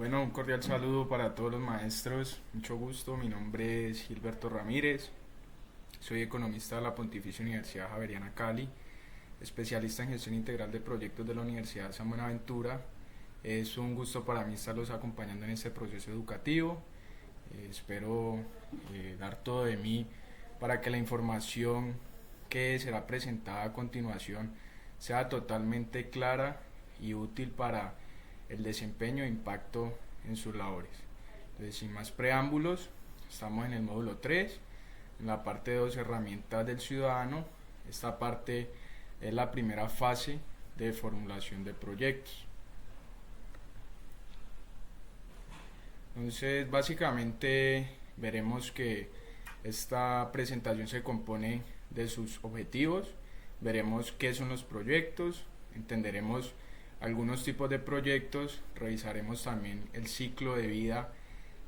Bueno, un cordial saludo para todos los maestros, mucho gusto, mi nombre es Gilberto Ramírez, soy economista de la Pontificia Universidad Javeriana Cali, especialista en gestión integral de proyectos de la Universidad San Buenaventura. Es un gusto para mí estarlos acompañando en este proceso educativo. Espero dar todo de mí para que la información que será presentada a continuación sea totalmente clara y útil para el desempeño e impacto en sus labores. Entonces, sin más preámbulos, estamos en el módulo 3, en la parte 2, herramientas del ciudadano. Esta parte es la primera fase de formulación de proyectos. Entonces, básicamente veremos que esta presentación se compone de sus objetivos, veremos qué son los proyectos, entenderemos algunos tipos de proyectos, revisaremos también el ciclo de vida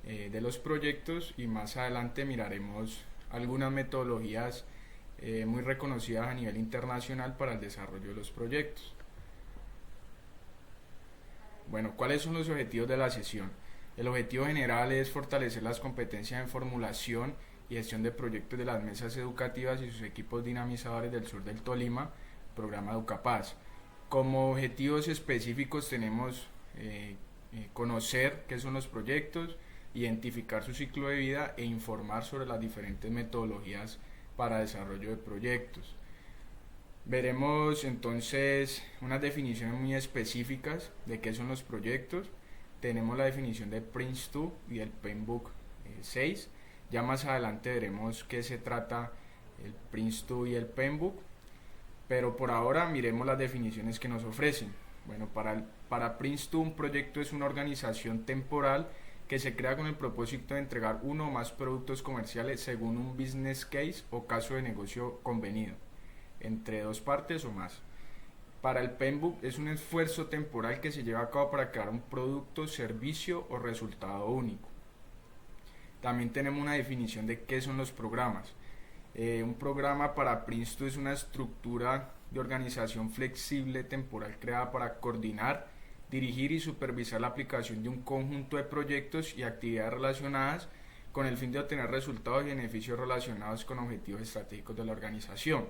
de los proyectos y más adelante miraremos algunas metodologías muy reconocidas a nivel internacional para el desarrollo de los proyectos. Bueno, ¿cuáles son los objetivos de la sesión? El objetivo general es fortalecer las competencias en formulación y gestión de proyectos de las mesas educativas y sus equipos dinamizadores del sur del Tolima, programa Educapaz. Como objetivos específicos tenemos conocer qué son los proyectos, identificar su ciclo de vida e informar sobre las diferentes metodologías para desarrollo de proyectos. Veremos entonces unas definiciones muy específicas de qué son los proyectos. Tenemos la definición de Prince2 y el PMBOK 6. Ya más adelante veremos qué se trata el Prince2 y el PMBOK, pero por ahora miremos las definiciones que nos ofrecen. Bueno, para Prince2 un proyecto es una organización temporal que se crea con el propósito de entregar uno o más productos comerciales según un business case o caso de negocio convenido entre dos partes o más. Para el PMBOK es un esfuerzo temporal que se lleva a cabo para crear un producto, servicio o resultado único. También tenemos una definición de qué son los programas. Un programa para Prince2 es una estructura de organización flexible temporal creada para coordinar, dirigir y supervisar la aplicación de un conjunto de proyectos y actividades relacionadas con el fin de obtener resultados y beneficios relacionados con objetivos estratégicos de la organización.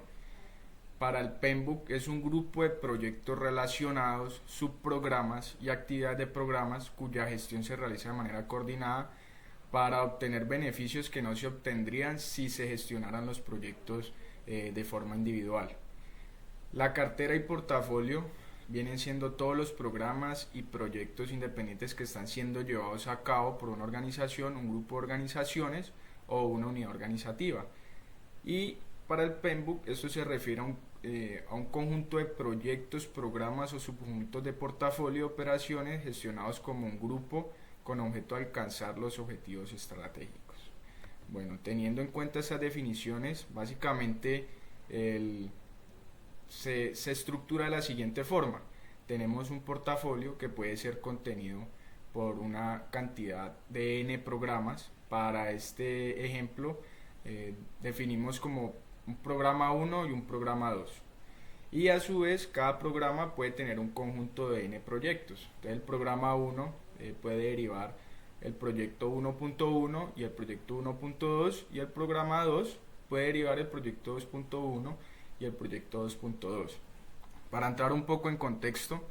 Para el PMBOK es un grupo de proyectos relacionados, subprogramas y actividades de programas cuya gestión se realiza de manera coordinada para obtener beneficios que no se obtendrían si se gestionaran los proyectos de forma individual. La cartera y portafolio vienen siendo todos los programas y proyectos independientes que están siendo llevados a cabo por una organización, un grupo de organizaciones o una unidad organizativa. Y para el PMBOK esto se refiere a un conjunto de proyectos, programas o subconjuntos de portafolio de operaciones gestionados como un grupo con objeto de alcanzar los objetivos estratégicos. Bueno, teniendo en cuenta esas definiciones, básicamente se estructura de la siguiente forma. Tenemos un portafolio que puede ser contenido por una cantidad de n programas. Para este ejemplo, definimos como un programa 1 y un programa 2. Y a su vez, cada programa puede tener un conjunto de n proyectos. Entonces, el programa 1 puede derivar el proyecto 1.1 y el proyecto 1.2, y el programa 2 puede derivar el proyecto 2.1 y el proyecto 2.2. Para entrar un poco en contexto,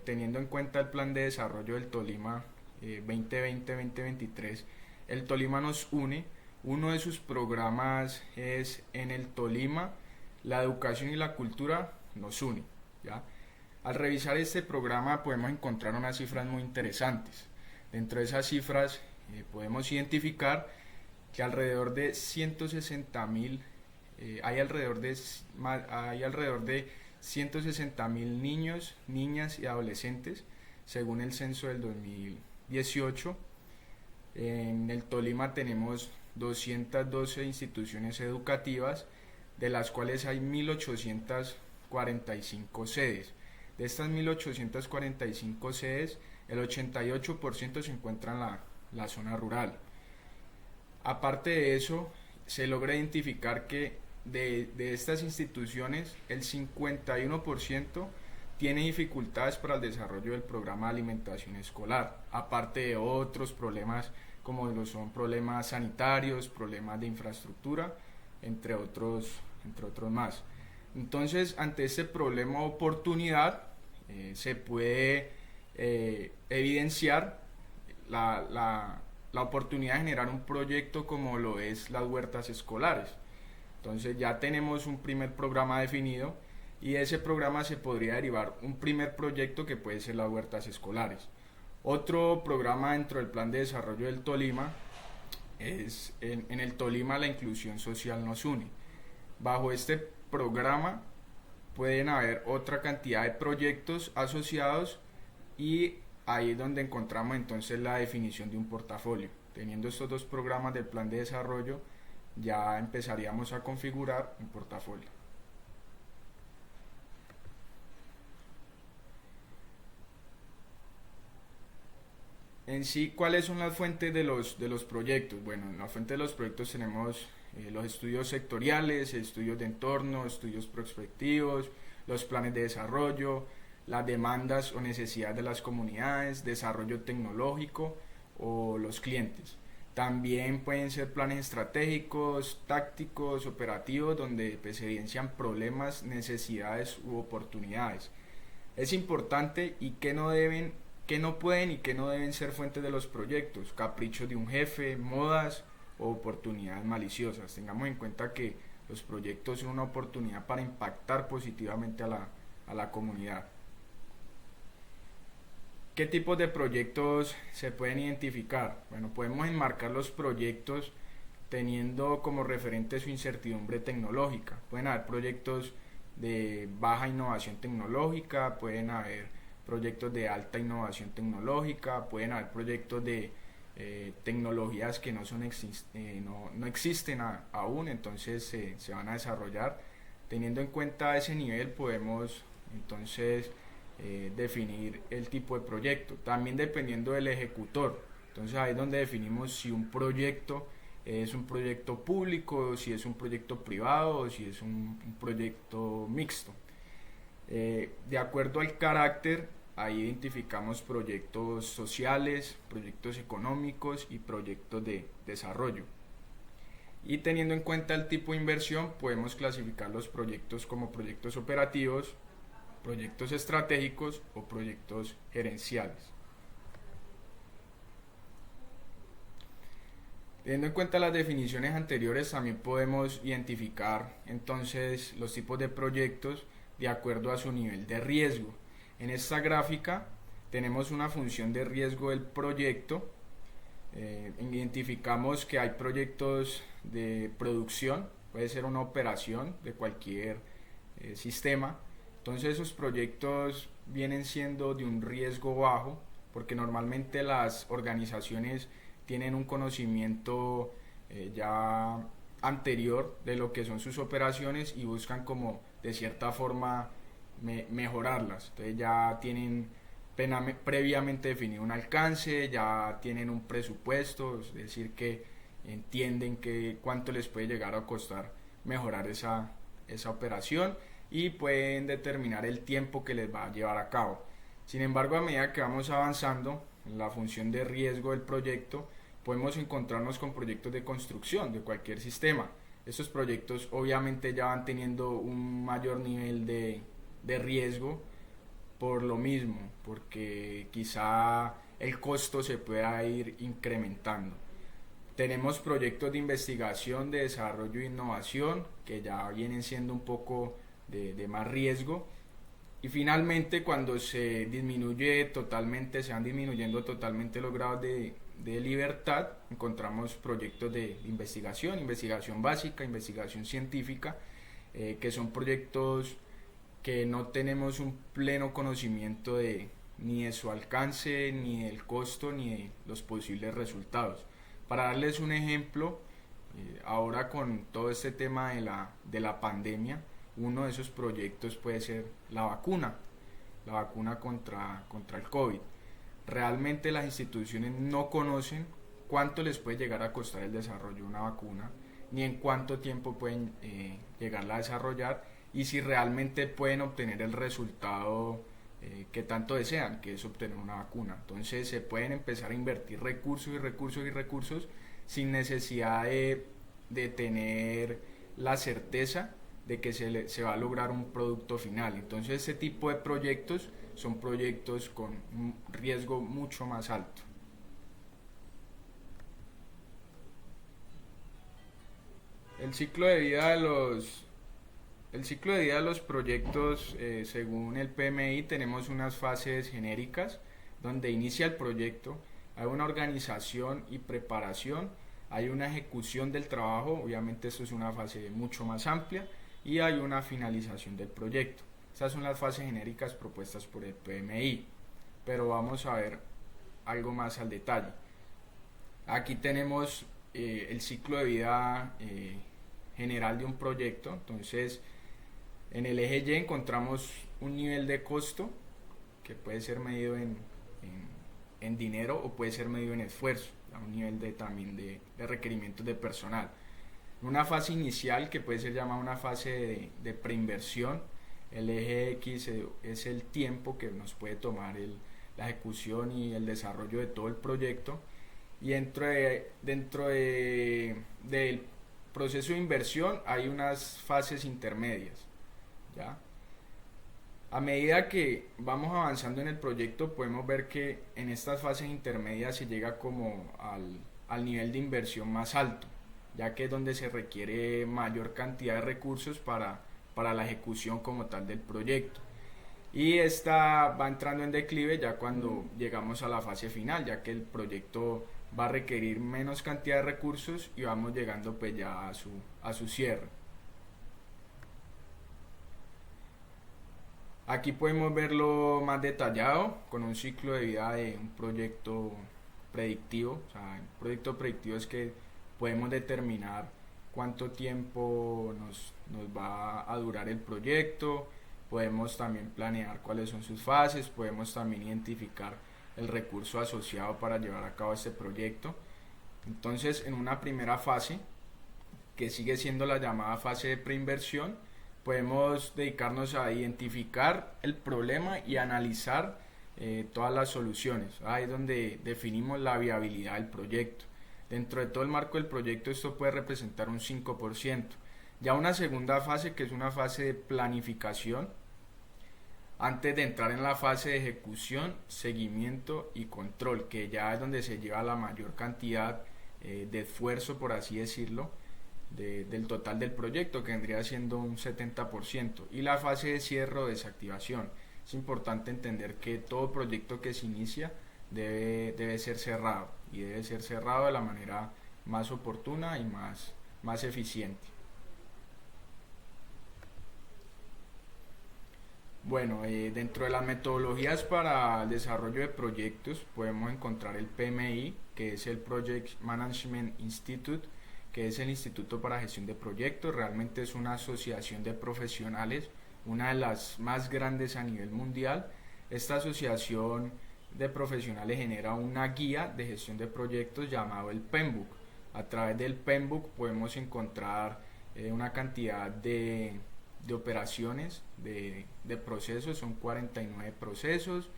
teniendo en cuenta el plan de desarrollo del Tolima 2020-2023, el Tolima nos une. Uno de sus programas es En el Tolima, la educación y la cultura nos une, ¿ya? Al revisar este programa podemos encontrar unas cifras muy interesantes. Dentro de esas cifras podemos identificar que alrededor de 160.000 hay alrededor de 160.000 niños, niñas y adolescentes según el censo del 2018. En el Tolima tenemos 212 instituciones educativas, de las cuales hay 1.845 sedes. De estas 1.845 sedes, el 88% se encuentra en la zona rural. Aparte de eso, se logra identificar que de estas instituciones, el 51% tiene dificultades para el desarrollo del programa de alimentación escolar, aparte de otros problemas como lo son problemas sanitarios, problemas de infraestructura, entre otros más. Entonces, ante este problema o oportunidad, se puede evidenciar la oportunidad de generar un proyecto como lo es las huertas escolares. Entonces ya tenemos un primer programa definido y de ese programa se podría derivar un primer proyecto que puede ser las huertas escolares. Otro programa dentro del plan de desarrollo del Tolima es en el Tolima la inclusión social nos une. Bajo este programa pueden haber otra cantidad de proyectos asociados y ahí es donde encontramos entonces la definición de un portafolio. Teniendo estos dos programas del plan de desarrollo, ya empezaríamos a configurar un portafolio. En sí, ¿cuáles son las fuentes de los proyectos? Bueno, en la fuente de los proyectos tenemos los estudios sectoriales, estudios de entorno, estudios prospectivos, los planes de desarrollo, las demandas o necesidades de las comunidades, desarrollo tecnológico o los clientes. También pueden ser planes estratégicos, tácticos, operativos, donde pues, se evidencian problemas, necesidades u oportunidades. Es importante y que no pueden y que no deben ser fuentes de los proyectos, caprichos de un jefe, modas o oportunidades maliciosas. Tengamos en cuenta que los proyectos son una oportunidad para impactar positivamente a la comunidad. ¿Qué tipos de proyectos se pueden identificar? Bueno, podemos enmarcar los proyectos teniendo como referente su incertidumbre tecnológica. Pueden haber proyectos de baja innovación tecnológica, pueden haber proyectos de alta innovación tecnológica, pueden haber proyectos de tecnologías que no existen aún, entonces se van a desarrollar. Teniendo en cuenta ese nivel podemos entonces definir el tipo de proyecto, también dependiendo del ejecutor. Entonces ahí es donde definimos si un proyecto es un proyecto público, si es un proyecto privado o si es un proyecto mixto. De acuerdo al carácter, ahí identificamos proyectos sociales, proyectos económicos y proyectos de desarrollo. Y teniendo en cuenta el tipo de inversión, podemos clasificar los proyectos como proyectos operativos, proyectos estratégicos o proyectos gerenciales. Teniendo en cuenta las definiciones anteriores, también podemos identificar entonces los tipos de proyectos de acuerdo a su nivel de riesgo. En esta gráfica tenemos una función de riesgo del proyecto. Identificamos que hay proyectos de producción, puede ser una operación de cualquier sistema. Entonces esos proyectos vienen siendo de un riesgo bajo porque normalmente las organizaciones tienen un conocimiento ya anterior de lo que son sus operaciones y buscan como de cierta forma mejorarlas. Entonces ya tienen previamente definido un alcance, ya tienen un presupuesto, es decir que entienden que cuánto les puede llegar a costar mejorar esa operación y pueden determinar el tiempo que les va a llevar a cabo. Sin embargo, a medida que vamos avanzando en la función de riesgo del proyecto, podemos encontrarnos con proyectos de construcción de cualquier sistema. Estos proyectos obviamente ya van teniendo un mayor nivel de riesgo por lo mismo, porque quizá el costo se pueda ir incrementando. Tenemos proyectos de investigación, de desarrollo e innovación que ya vienen siendo un poco de más riesgo. Y finalmente, cuando se van disminuyendo totalmente los grados de libertad, encontramos proyectos de investigación básica, investigación científica, que son proyectos que no tenemos un pleno conocimiento ni de su alcance, ni del costo, ni de los posibles resultados. Para darles un ejemplo, ahora con todo este tema de la pandemia, uno de esos proyectos puede ser la vacuna contra el COVID. Realmente las instituciones no conocen cuánto les puede llegar a costar el desarrollo de una vacuna, ni en cuánto tiempo pueden llegarla a desarrollar, y si realmente pueden obtener el resultado que tanto desean, que es obtener una vacuna. Entonces se pueden empezar a invertir recursos y recursos y recursos sin necesidad de tener la certeza de que se va a lograr un producto final. Entonces este tipo de proyectos son proyectos con un riesgo mucho más alto. El ciclo de vida de los proyectos, según el PMI, tenemos unas fases genéricas donde inicia el proyecto, hay una organización y preparación, hay una ejecución del trabajo, obviamente esto es una fase mucho más amplia, y hay una finalización del proyecto. Estas son las fases genéricas propuestas por el PMI, pero vamos a ver algo más al detalle. Aquí tenemos el ciclo de vida general de un proyecto. Entonces en el eje Y encontramos un nivel de costo que puede ser medido en dinero o puede ser medido en esfuerzo, un nivel también de requerimientos de personal. Una fase inicial que puede ser llamada una fase de preinversión. El eje X es el tiempo que nos puede tomar la ejecución y el desarrollo de todo el proyecto, y dentro del proceso de inversión hay unas fases intermedias, ¿ya? A medida que vamos avanzando en el proyecto podemos ver que en estas fases intermedias se llega como al nivel de inversión más alto, ya que es donde se requiere mayor cantidad de recursos para la ejecución como tal del proyecto. Y esta va entrando en declive ya cuando llegamos a la fase final, ya que el proyecto va a requerir menos cantidad de recursos y vamos llegando pues ya a su cierre. Aquí podemos verlo más detallado con un ciclo de vida de un proyecto predictivo. O sea, un proyecto predictivo es que podemos determinar cuánto tiempo nos va a durar el proyecto, podemos también planear cuáles son sus fases, podemos también identificar el recurso asociado para llevar a cabo este proyecto. Entonces, en una primera fase, que sigue siendo la llamada fase de preinversión, podemos dedicarnos a identificar el problema y analizar todas las soluciones. Ahí es donde definimos la viabilidad del proyecto. Dentro de todo el marco del proyecto esto puede representar un 5%. Ya una segunda fase, que es una fase de planificación, antes de entrar en la fase de ejecución, seguimiento y control, que ya es donde se lleva la mayor cantidad de esfuerzo, por así decirlo, del total del proyecto, que vendría siendo un 70%. Y la fase de cierre o desactivación. Es importante entender que todo proyecto que se inicia debe ser cerrado, y debe ser cerrado de la manera más oportuna y más eficiente. Bueno, dentro de las metodologías para el desarrollo de proyectos podemos encontrar el PMI, que es el Project Management Institute, que es el Instituto para Gestión de Proyectos. Realmente es una asociación de profesionales, una de las más grandes a nivel mundial. Esta asociación de profesionales genera una guía de gestión de proyectos llamado el PMBOK. A través del PMBOK podemos encontrar una cantidad de operaciones, de procesos. Son 49 procesos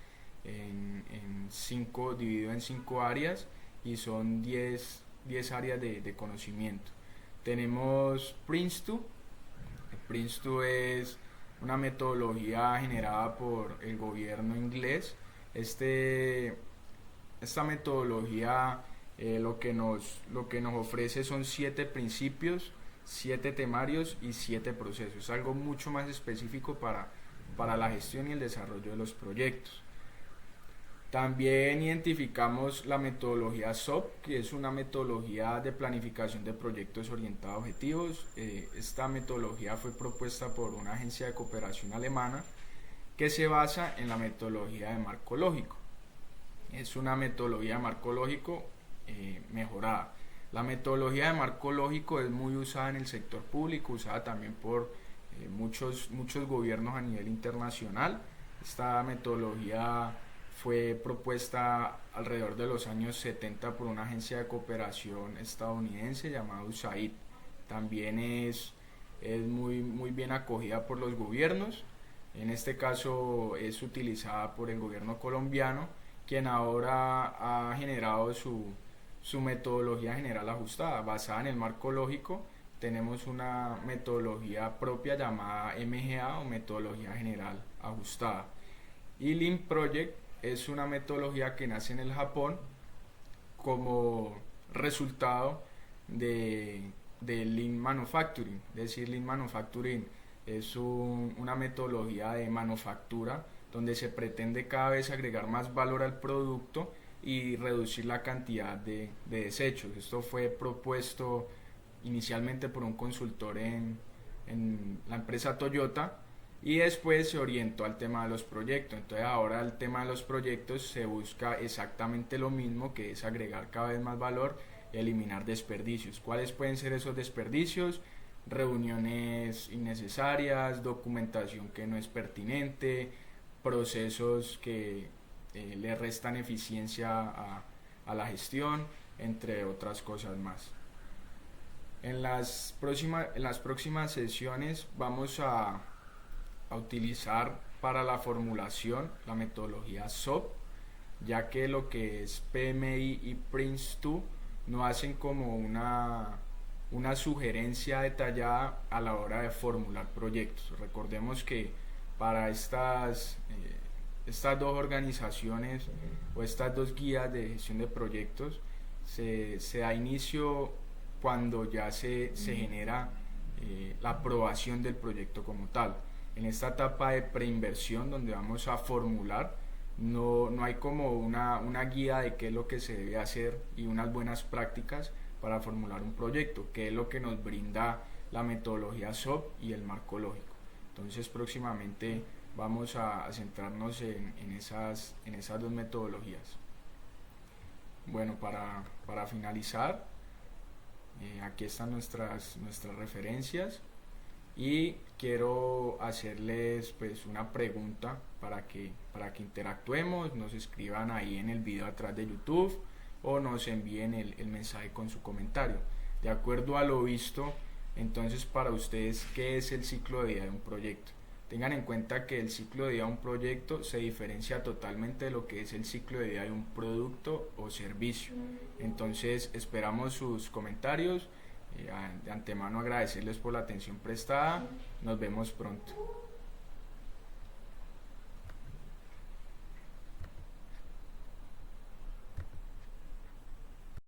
dividido en 5 áreas, y son 10 áreas de conocimiento. Tenemos Prince2. Prince2 es una metodología generada por el gobierno inglés. Esta metodología lo que nos ofrece son 7 principios, 7 temarios y 7 procesos, algo mucho más específico para la gestión y el desarrollo de los proyectos. También identificamos la metodología SOP, que es una metodología de planificación de proyectos orientados a objetivos. Esta metodología fue propuesta por una agencia de cooperación alemana que se basa en la metodología de marco lógico. Es una metodología de marco lógico mejorada. La metodología de marco lógico es muy usada en el sector público, usada también por muchos gobiernos a nivel internacional. Esta metodología fue propuesta alrededor de los años 70 por una agencia de cooperación estadounidense llamada USAID. También es es muy bien acogida por los gobiernos. En este caso es utilizada por el gobierno colombiano, quien ahora ha generado su metodología general ajustada, basada en el marco lógico. Tenemos una metodología propia llamada MGA o metodología general ajustada. Y Lean Project es una metodología que nace en el Japón como resultado de Lean Manufacturing. Es decir, Lean Manufacturing es una metodología de manufactura donde se pretende cada vez agregar más valor al producto y reducir la cantidad de desechos. Esto fue propuesto inicialmente por un consultor en la empresa Toyota, y después se orientó al tema de los proyectos. Entonces ahora el tema de los proyectos se busca exactamente lo mismo, que es agregar cada vez más valor y eliminar desperdicios. ¿Cuáles pueden ser esos desperdicios? Reuniones innecesarias, documentación que no es pertinente, procesos que le restan eficiencia a la gestión, entre otras cosas más. En las próximas sesiones vamos a utilizar para la formulación la metodología SOP, ya que lo que es PMI y PRINCE2 no hacen como una sugerencia detallada a la hora de formular proyectos. Recordemos que para estas dos organizaciones o estas dos guías de gestión de proyectos se da inicio cuando ya se genera la aprobación del proyecto como tal. En esta etapa de preinversión, donde vamos a formular, no hay como una guía de qué es lo que se debe hacer y unas buenas prácticas para formular un proyecto, que es lo que nos brinda la metodología SOP y el marco lógico. Entonces próximamente vamos a centrarnos en esas dos metodologías. Bueno, para finalizar, aquí están nuestras referencias, y quiero hacerles pues una pregunta para que interactuemos, nos escriban ahí en el video atrás de YouTube o nos envíen el mensaje con su comentario. De acuerdo a lo visto, entonces para ustedes, ¿qué es el ciclo de vida de un proyecto? Tengan en cuenta que el ciclo de vida de un proyecto se diferencia totalmente de lo que es el ciclo de vida de un producto o servicio. Entonces esperamos sus comentarios. De antemano agradecerles por la atención prestada. Nos vemos pronto.